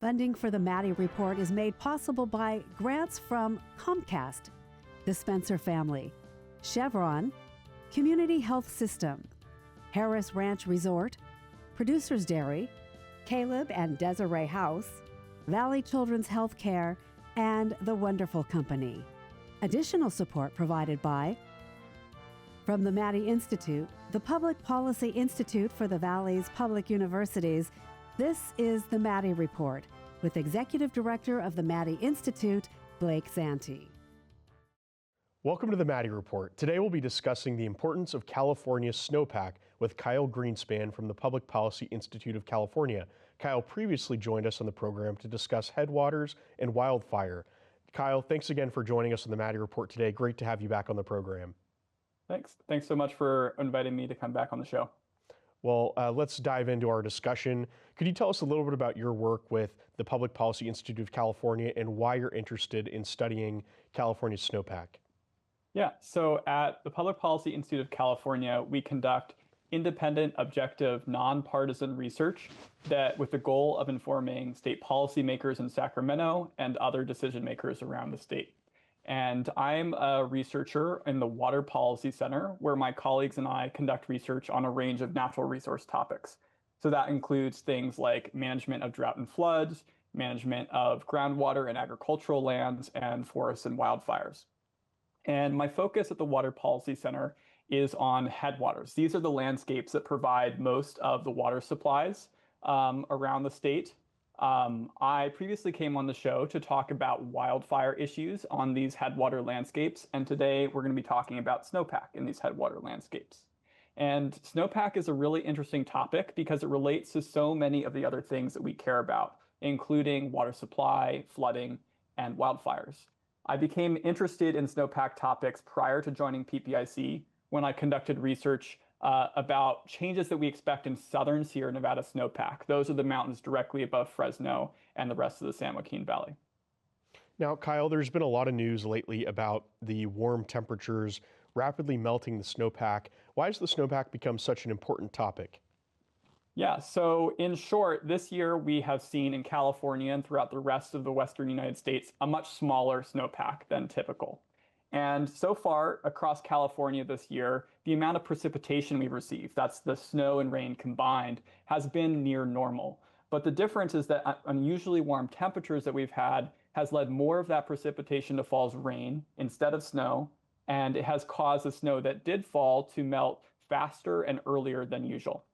Funding for the Maddy Report is made possible by grants from Comcast, the Spencer family, Chevron, Community Health System, Harris Ranch Resort, Producers Dairy, Caleb and Desiree House, Valley Children's Health Care, and The Wonderful Company. Additional support provided by from the Maddy Institute, the Public Policy Institute for the Valley's public universities. This is the Maddy Report with Executive Director of the Maddy Institute, Blake Zanti. Welcome to the Maddy Report. Today we'll be discussing the importance of California's snowpack with Kyle Greenspan from the Public Policy Institute of California. Kyle previously joined us on the program to discuss headwaters and wildfire. Kyle, thanks again for joining us on the Maddy Report today. Great to have you back on the program. Thanks so much for inviting me to come back on the show. Well, let's dive into our discussion. Could you tell us a little bit about your work with the Public Policy Institute of California and why you're interested in studying California's snowpack? Yeah, so at the Public Policy Institute of California, we conduct independent, objective, nonpartisan research that with the goal of informing state policymakers in Sacramento and other decision makers around the state. And I'm a researcher in the Water Policy Center, where my colleagues and I conduct research on a range of natural resource topics. So that includes things like management of drought and floods, management of groundwater and agricultural lands, and forests and wildfires. And my focus at the Water Policy Center is on headwaters. These are the landscapes that provide most of the water supplies around the state. I previously came on the show to talk about wildfire issues on these headwater landscapes, and today we're going to be talking about snowpack in these headwater landscapes. And snowpack is a really interesting topic because it relates to so many of the other things that we care about, including water supply, flooding, and wildfires. I became interested in snowpack topics prior to joining PPIC when I conducted research about changes that we expect in southern Sierra Nevada snowpack. Those are the mountains directly above Fresno and the rest of the San Joaquin Valley. Now, Kyle, there's been a lot of news lately about the warm temperatures rapidly melting the snowpack. Why has the snowpack become such an important topic? Yeah, so in short, this year we have seen in California and throughout the rest of the western United States a much smaller snowpack than typical. And so far across California this year, the amount of precipitation we've received, that's the snow and rain combined, has been near normal. But the difference is that unusually warm temperatures that we've had has led more of that precipitation to fall as rain instead of snow, and it has caused the snow that did fall to melt faster and earlier than usual.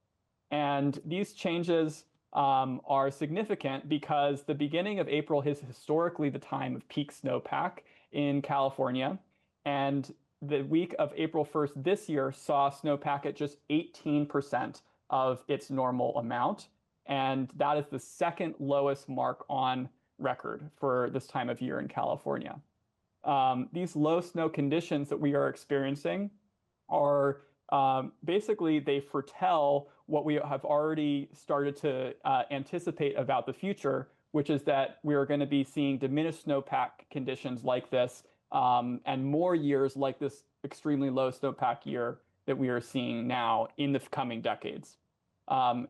And these changes are significant because the beginning of April is historically the time of peak snowpack in California. And the week of April 1st this year saw snowpack at just 18% of its normal amount. And that is the second lowest mark on record for this time of year in California. These low snow conditions that we are experiencing are basically, they foretell what we have already started to anticipate about the future, which is that we are going to be seeing diminished snowpack conditions like this and more years like this extremely low snowpack year that we are seeing now in the coming decades.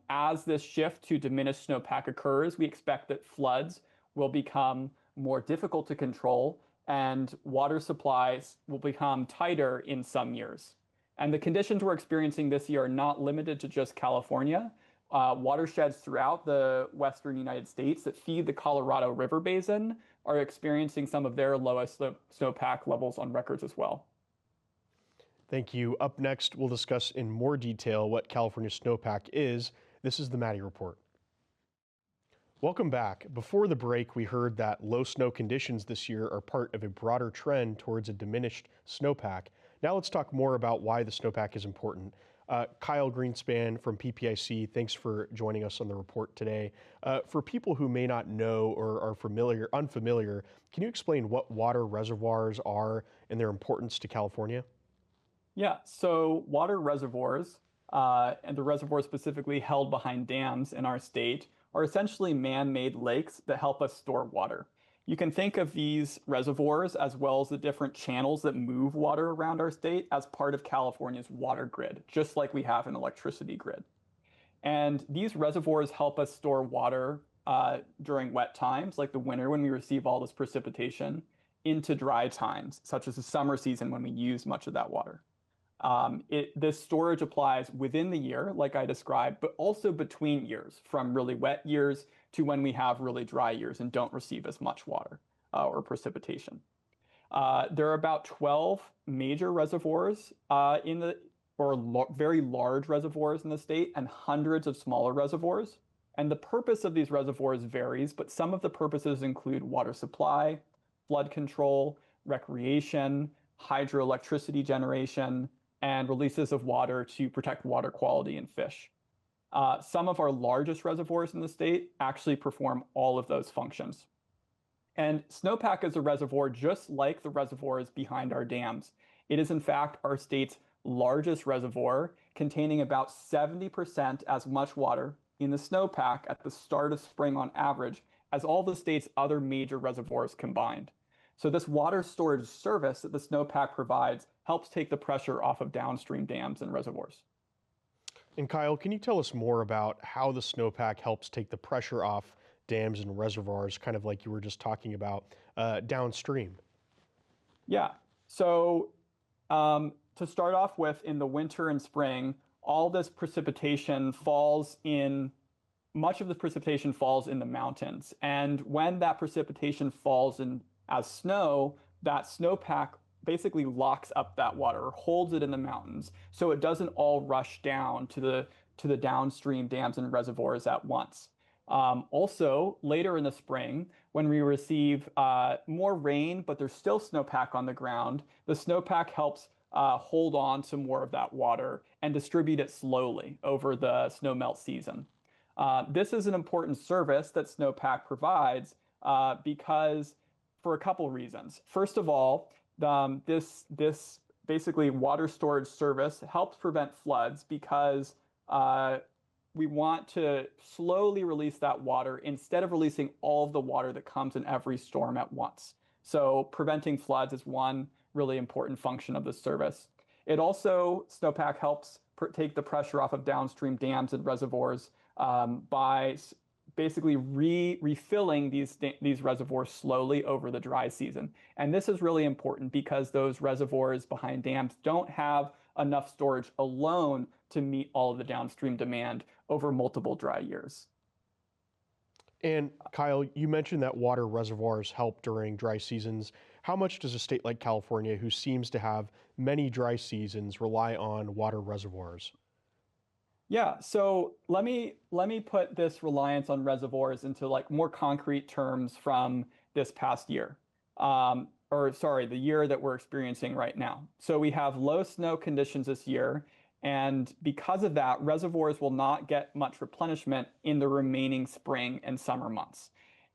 As this shift to diminished snowpack occurs, we expect that floods will become more difficult to control and water supplies will become tighter in some years. And the conditions we're experiencing this year are not limited to just California. Watersheds throughout the western United States that feed the Colorado River Basin are experiencing some of their lowest snowpack levels on records as well. Thank you. Up next, we'll discuss in more detail what California snowpack is. This is the Maddy Report. Welcome back. Before the break, we heard that low snow conditions this year are part of a broader trend towards a diminished snowpack. Now let's talk more about why the snowpack is important. Kyle Greenspan from PPIC, thanks for joining us on the report today. For people who may not know or are unfamiliar, can you explain what water reservoirs are and their importance to California? Yeah, so water reservoirs, and the reservoirs specifically held behind dams in our state, are essentially man-made lakes that help us store water. You can think of these reservoirs as well as the different channels that move water around our state as part of California's water grid, just like we have an electricity grid. And these reservoirs help us store water during wet times, like the winter when we receive all this precipitation, into dry times, such as the summer season when we use much of that water. This storage applies within the year, like I described, but also between years, from really wet years to when we have really dry years and don't receive as much water or precipitation. There are about 12 major reservoirs very large reservoirs in the state, and hundreds of smaller reservoirs. And the purpose of these reservoirs varies, but some of the purposes include water supply, flood control, recreation, hydroelectricity generation, and releases of water to protect water quality and fish. Some of our largest reservoirs in the state actually perform all of those functions. And Snowpack is a reservoir just like the reservoirs behind our dams. It is, in fact, our state's largest reservoir, containing about 70% as much water in the snowpack at the start of spring on average as all the state's other major reservoirs combined. So this water storage service that the snowpack provides helps take the pressure off of downstream dams and reservoirs. And Kyle, can you tell us more about how the snowpack helps take the pressure off dams and reservoirs, kind of like you were just talking about, downstream? Yeah. So to start off with, in the winter and spring, all this precipitation falls in, much of the precipitation falls in the mountains. And when that precipitation falls in as snow, that snowpack basically locks up that water or holds it in the mountains, so it doesn't all rush down to the downstream dams and reservoirs at once. Also, later in the spring, when we receive more rain, but there's still snowpack on the ground, the snowpack helps hold on to more of that water and distribute it slowly over the snowmelt season. This is an important service that Snowpack provides because for a couple reasons. First of all, this basically water storage service helps prevent floods because we want to slowly release that water instead of releasing all of the water that comes in every storm at once. So preventing floods is one really important function of this service. It also, Snowpack helps take the pressure off of downstream dams and reservoirs by basically refilling these reservoirs slowly over the dry season. And this is really important because those reservoirs behind dams don't have enough storage alone to meet all of the downstream demand over multiple dry years. And Kyle, you mentioned that water reservoirs help during dry seasons. How much does a state like California, who seems to have many dry seasons, rely on water reservoirs? Yeah, so let me put this reliance on reservoirs into like more concrete terms from this past year. The year that we're experiencing right now. So we have low snow conditions this year, and because of that, reservoirs will not get much replenishment in the remaining spring and summer months.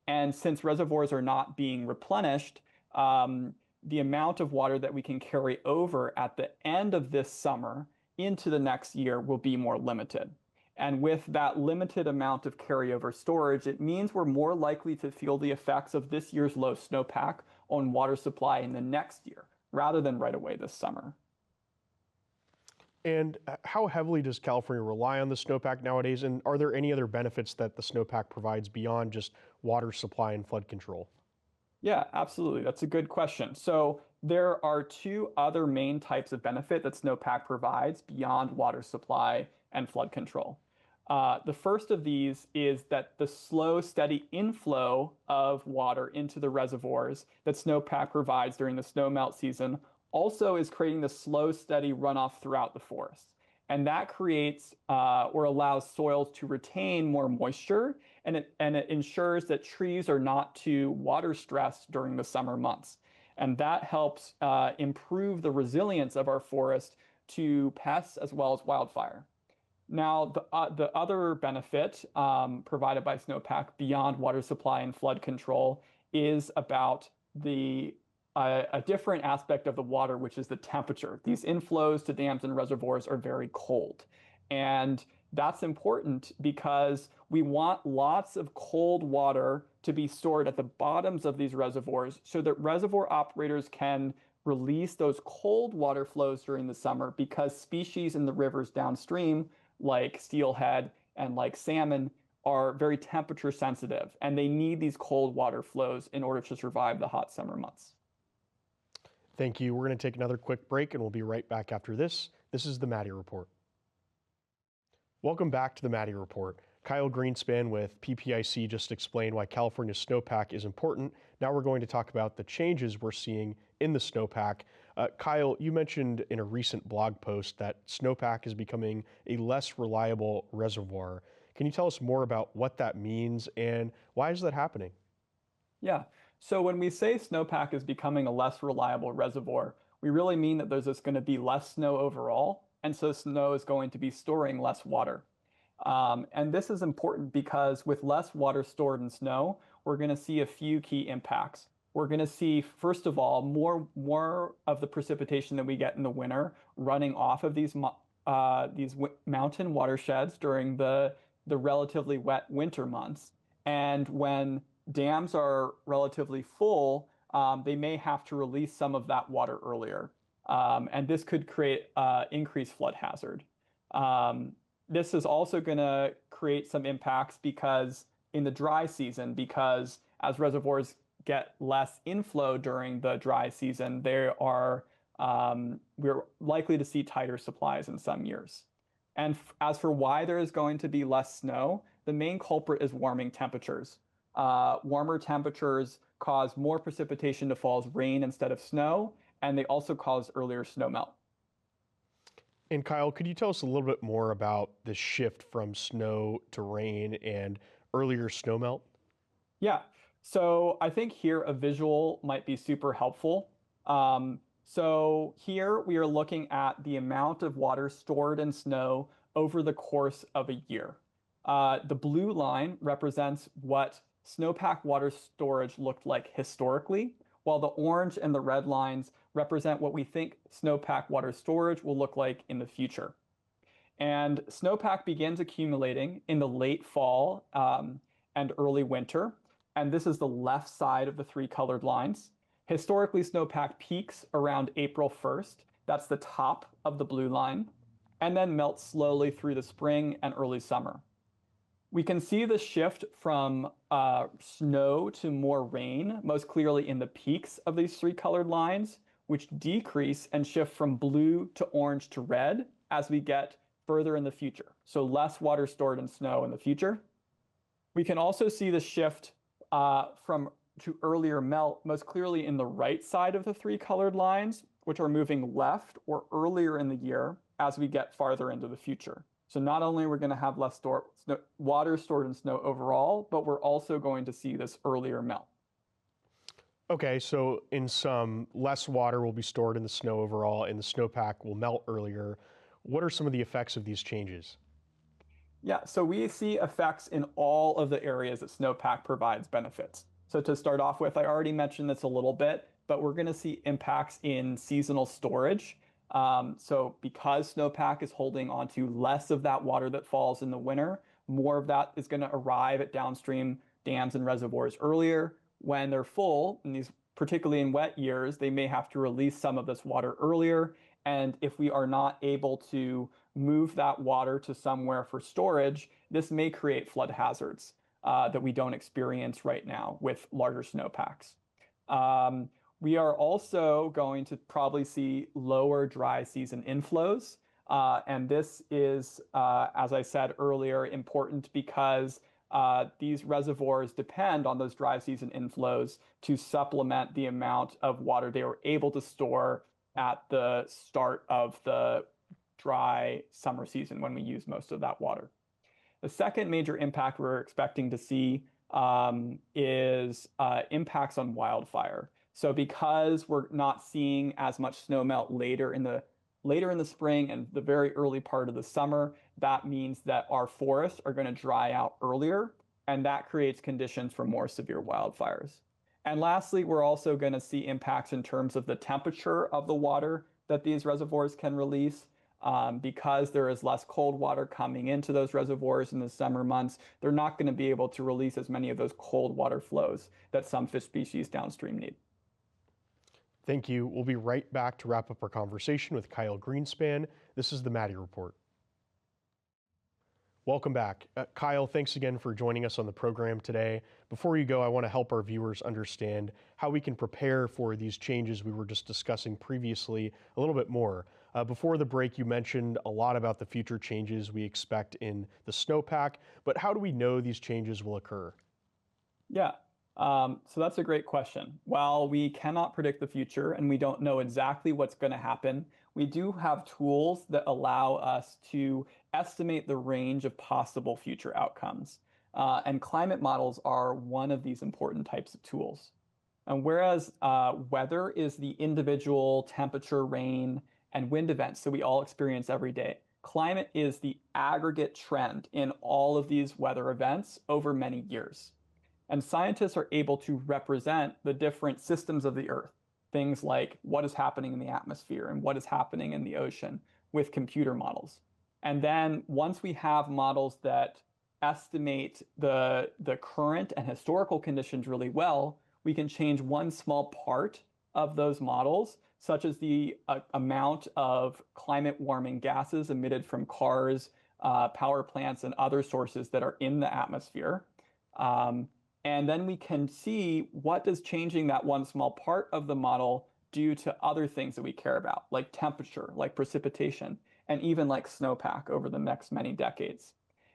And since reservoirs are not being replenished, the amount of water that we can carry over at the end of this summer into the next year will be more limited. And with that limited amount of carryover storage, it means we're more likely to feel the effects of this year's low snowpack on water supply in the next year, rather than right away this summer. And how heavily does California rely on the snowpack nowadays? And are there any other benefits that the snowpack provides beyond just water supply and flood control? Yeah, absolutely. That's a good question. So there are two other main types of benefit that snowpack provides beyond water supply and flood control. The first of these is that the slow, steady inflow of water into the reservoirs that snowpack provides during the snowmelt season also is creating the slow, steady runoff throughout the forest. And that creates or allows soils to retain more moisture, and it ensures that trees are not too water stressed during the summer months. And that helps improve the resilience of our forest to pests as well as wildfire. Now, the other benefit provided by snowpack beyond water supply and flood control is about a different aspect of the water, which is the temperature. These inflows to dams and reservoirs are very cold. And that's important because we want lots of cold water to be stored at the bottoms of these reservoirs so that reservoir operators can release those cold water flows during the summer, because species in the rivers downstream, like steelhead and like salmon, are very temperature sensitive, and they need these cold water flows in order to survive the hot summer months. Thank you. We're going to take another quick break and we'll be right back after this. This is the Maddy Report. Welcome back to the Maddy Report. Kyle Greenspan with PPIC just explained why California's snowpack is important. Now we're going to talk about the changes we're seeing in the snowpack. Kyle, you mentioned in a recent blog post that snowpack is becoming a less reliable reservoir. Can you tell us more about what that means and why is that happening? Yeah. So when we say snowpack is becoming a less reliable reservoir, we really mean that there's just going to be less snow overall, and so snow is going to be storing less water. And this is important because with less water stored in snow, we're going to see a few key impacts. We're going to see, first of all, more of the precipitation that we get in the winter running off of these mountain watersheds during the relatively wet winter months. And when dams are relatively full, they may have to release some of that water earlier. And this could create increased flood hazard. This is also going to create some impacts because in the dry season, because as reservoirs get less inflow during the dry season, we're likely to see tighter supplies in some years. And as for why there is going to be less snow, the main culprit is warming temperatures. Warmer temperatures cause more precipitation to fall as rain instead of snow, and they also cause earlier snowmelt. And Kyle, could you tell us a little bit more about the shift from snow to rain and earlier snowmelt? Yeah, so I think here a visual might be super helpful. So here we are looking at the amount of water stored in snow over the course of a year. The blue line represents what snowpack water storage looked like historically, while the orange and the red lines represent what we think snowpack water storage will look like in the future. And snowpack begins accumulating in the late fall and early winter. And this is the left side of the three colored lines. Historically, snowpack peaks around April 1st. That's the top of the blue line, and then melts slowly through the spring and early summer. We can see the shift from snow to more rain most clearly in the peaks of these three colored lines, which decrease and shift from blue to orange to red as we get further in the future. So less water stored in snow in the future. We can also see the shift to earlier melt most clearly in the right side of the three colored lines, which are moving left or earlier in the year as we get farther into the future. So not only are we going to have less water stored in snow overall, but we're also going to see this earlier melt. Okay, so in sum, less water will be stored in the snow overall, and the snowpack will melt earlier. What are some of the effects of these changes? Yeah, so we see effects in all of the areas that snowpack provides benefits. So to start off with, I already mentioned this a little bit, but we're going to see impacts in seasonal storage. So because snowpack is holding onto less of that water that falls in the winter, more of that is going to arrive at downstream dams and reservoirs earlier. When they're full, and these particularly in wet years, they may have to release some of this water earlier. And if we are not able to move that water to somewhere for storage, this may create flood hazards that we don't experience right now with larger snowpacks. We are also going to probably see lower dry season inflows. And this is, as I said earlier, important because these reservoirs depend on those dry season inflows to supplement the amount of water they were able to store at the start of the dry summer season when we use most of that water. The second major impact we're expecting to see is impacts on wildfire. So because we're not seeing as much snowmelt later in the spring and the very early part of the summer, that means that our forests are going to dry out earlier, and that creates conditions for more severe wildfires. And lastly, we're also going to see impacts in terms of the temperature of the water that these reservoirs can release. Because there is less cold water coming into those reservoirs in the summer months, they're not going to be able to release as many of those cold water flows that some fish species downstream need. Thank you. We'll be right back to wrap up our conversation with Kyle Greenspan. This is the Maddy Report. Welcome back. Kyle, thanks again for joining us on the program today. Before you go, I want to help our viewers understand how we can prepare for these changes we were just discussing previously a little bit more. Before the break, you mentioned a lot about the future changes we expect in the snowpack, but how do we know these changes will occur? Yeah, so that's a great question. While we cannot predict the future and we don't know exactly what's going to happen, we do have tools that allow us to estimate the range of possible future outcomes. And climate models are one of these important types of tools. And whereas weather is the individual temperature, rain, and wind events that we all experience every day, climate is the aggregate trend in all of these weather events over many years. And scientists are able to represent the different systems of the Earth, things like what is happening in the atmosphere and what is happening in the ocean with computer models. And then once we have models that estimate the current and historical conditions really well, we can change one small part of those models, such as the amount of climate warming gases emitted from cars, power plants, and other sources that are in the atmosphere. And then we can see what does changing that one small part of the model do to other things that we care about, like temperature, like precipitation, and even like snowpack over the next many decades.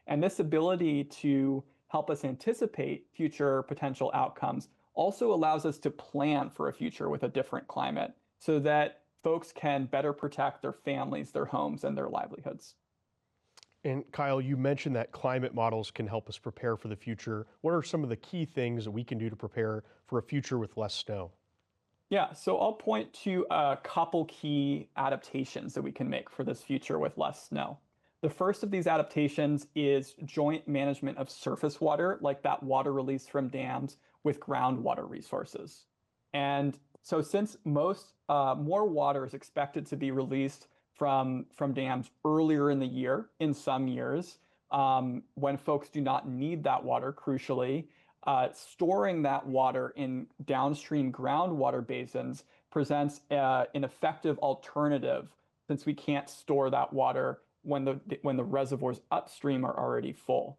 And this ability to help us anticipate future potential outcomes also allows us to plan for a future with a different climate so that folks can better protect their families, their homes, and their livelihoods. And Kyle, you mentioned that climate models can help us prepare for the future. What are some of the key things that we can do to prepare for a future with less snow? Yeah, so I'll point to a couple key adaptations that we can make for this future with less snow. The first of these adaptations is joint management of surface water, like that water released from dams, with groundwater resources. And so since more water is expected to be released from dams earlier in the year, in some years, when folks do not need that water, crucially, storing that water in downstream groundwater basins presents an effective alternative since we can't store that water when the reservoirs upstream are already full.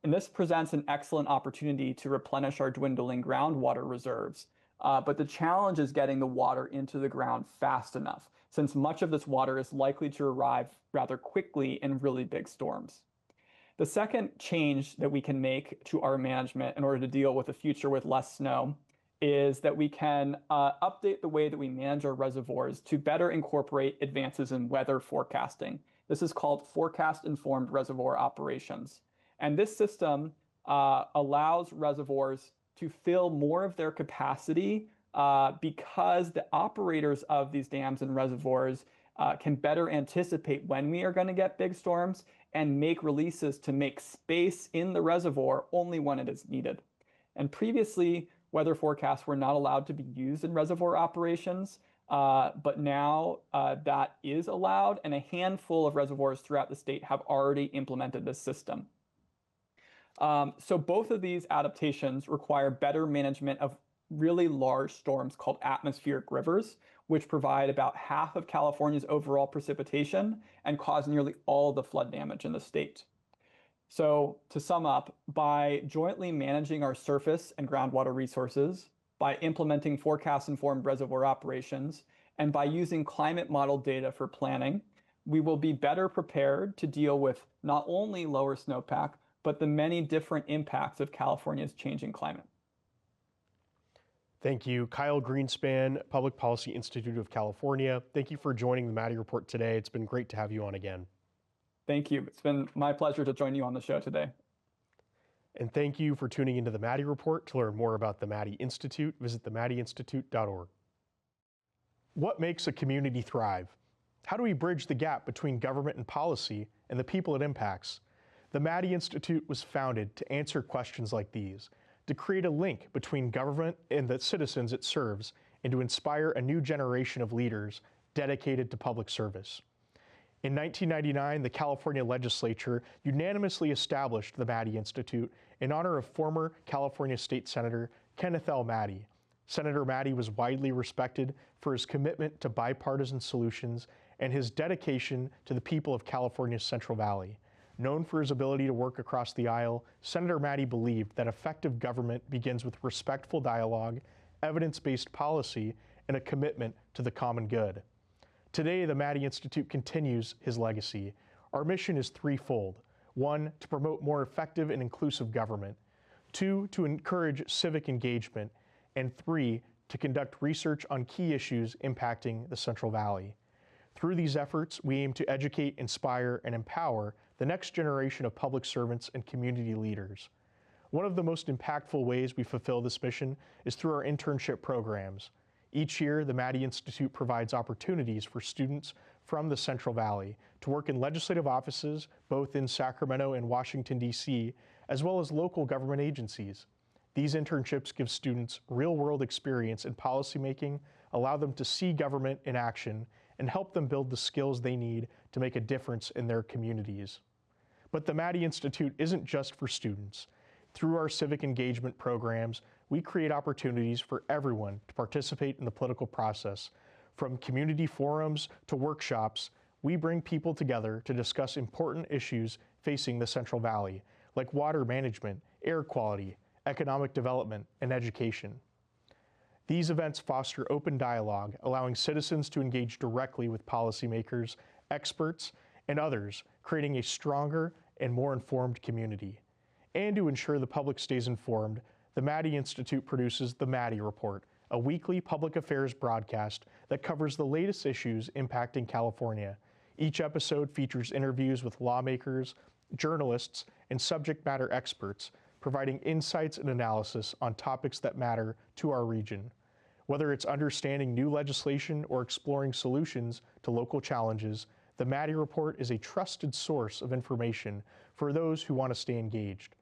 And this presents an excellent opportunity to replenish our dwindling groundwater reserves. But the challenge is getting the water into the ground fast enough, since much of this water is likely to arrive rather quickly in really big storms. The second change that we can make to our management in order to deal with a future with less snow is that we can update the way that we manage our reservoirs to better incorporate advances in weather forecasting. This is called forecast-informed reservoir operations. And this system allows reservoirs to fill more of their capacity because the operators of these dams and reservoirs can better anticipate when we are going to get big storms and make releases to make space in the reservoir only when it is needed. And previously, weather forecasts were not allowed to be used in reservoir operations, but now that is allowed, and a handful of reservoirs throughout the state have already implemented this system. So both of these adaptations require better management of really large storms called atmospheric rivers, which provide about half of California's overall precipitation and cause nearly all the flood damage in the state. So to sum up, by jointly managing our surface and groundwater resources, by implementing forecast-informed reservoir operations, and by using climate model data for planning, we will be better prepared to deal with not only lower snowpack, but the many different impacts of California's changing climate. Thank you. Kyle Greenspan, Public Policy Institute of California. Thank you for joining the Maddy Report today. It's been great to have you on again. Thank you. It's been my pleasure to join you on the show today. And thank you for tuning into the Maddy Report. To learn more about the Maddy Institute, visit themaddyinstitute.org. What makes a community thrive? How do we bridge the gap between government and policy and the people it impacts? The Maddy Institute was founded to answer questions like these, to create a link between government and the citizens it serves, and to inspire a new generation of leaders dedicated to public service. In 1999, the California legislature unanimously established the Maddy Institute in honor of former California State Senator Kenneth L. Maddy. Senator Maddy was widely respected for his commitment to bipartisan solutions and his dedication to the people of California's Central Valley. Known for his ability to work across the aisle, Senator Maddy believed that effective government begins with respectful dialogue, evidence-based policy, and a commitment to the common good. Today, the Maddy Institute continues his legacy. Our mission is threefold. 1, to promote more effective and inclusive government. 2, to encourage civic engagement. And 3, to conduct research on key issues impacting the Central Valley. Through these efforts, we aim to educate, inspire, and empower the next generation of public servants and community leaders. One of the most impactful ways we fulfill this mission is through our internship programs. Each year, the Maddy Institute provides opportunities for students from the Central Valley to work in legislative offices, both in Sacramento and Washington, D.C., as well as local government agencies. These internships give students real-world experience in policymaking, allow them to see government in action, and help them build the skills they need to make a difference in their communities. But the Maddy Institute isn't just for students. Through our civic engagement programs, we create opportunities for everyone to participate in the political process. From community forums to workshops, we bring people together to discuss important issues facing the Central Valley, like water management, air quality, economic development, and education. These events foster open dialogue, allowing citizens to engage directly with policymakers, experts, and others, creating a stronger and more informed community. And to ensure the public stays informed, the Maddy Institute produces the Maddy Report, a weekly public affairs broadcast that covers the latest issues impacting California. Each episode features interviews with lawmakers, journalists, and subject matter experts, providing insights and analysis on topics that matter to our region. Whether it's understanding new legislation or exploring solutions to local challenges, the Maddy Report is a trusted source of information for those who want to stay engaged.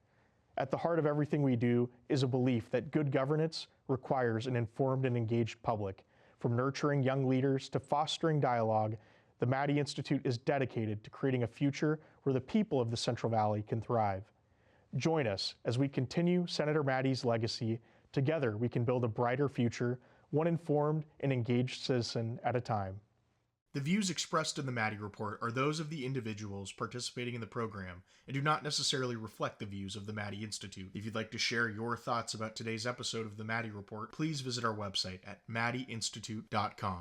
At the heart of everything we do is a belief that good governance requires an informed and engaged public. From nurturing young leaders to fostering dialogue, the Maddy Institute is dedicated to creating a future where the people of the Central Valley can thrive. Join us as we continue Senator Maddy's legacy. Together, we can build a brighter future, one informed and engaged citizen at a time. The views expressed in the Maddy Report are those of the individuals participating in the program and do not necessarily reflect the views of the Maddy Institute. If you'd like to share your thoughts about today's episode of the Maddy Report, please visit our website at maddyinstitute.com.